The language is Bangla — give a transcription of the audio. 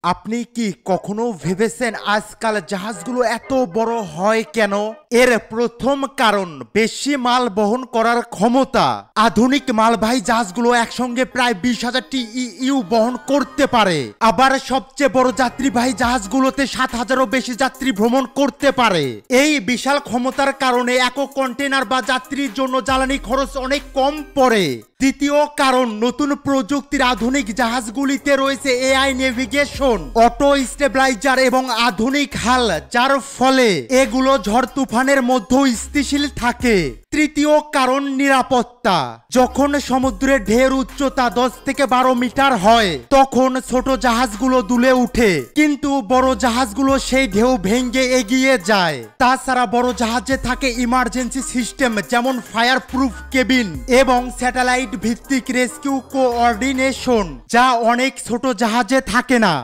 আপনি কি কখনো ভেবেছেন আজকাল জাহাজগুলো এত বড় হয় কেন? এর প্রথম কারণ বেশি মাল বহন করার ক্ষমতা। আধুনিক মালবাহী জাহাজগুলো একসঙ্গে প্রায় 20,000 TEU বহন করতে পারে। আবার সবচেয়ে বড় যাত্রীবাহী জাহাজগুলোতে 7,000-এরও বেশি যাত্রী ভ্রমণ করতে পারে। এই বিশাল ক্ষমতার কারণে একক কন্টেনার বা যাত্রীর জন্য জ্বালানি খরচ অনেক কম পড়ে। দ্বিতীয় কারণ, নতুন প্রযুক্তির আধুনিক জাহাজগুলিতে রয়েছে AI নেভিগেশন, অটো স্টেবিলাইজার এবং আধুনিক হাল, যার ফলে এগুলো ঝড় তুফানের মধ্যেও স্থিতিশীল থাকে। তৃতীয় কারণ, নিরাপত্তা। যখন সমুদ্রের ঢেউর উচ্চতা 10 থেকে 12 মিটার হয় তখন ছোট জাহাজগুলো দুলে উঠে, কিন্তু বড় জাহাজগুলো সেই ঢেউ ভেঙে এগিয়ে যায়। তাছাড়া বড় জাহাজে থাকে ইমার্জেন্সি সিস্টেম, যেমন ফায়ার প্রুফ কেবিন এবং স্যাটেলাইট ভিত্তিক রেস্কিউ কোঅর্ডিনেশন, যা অনেক ছোট জাহাজে থাকে না।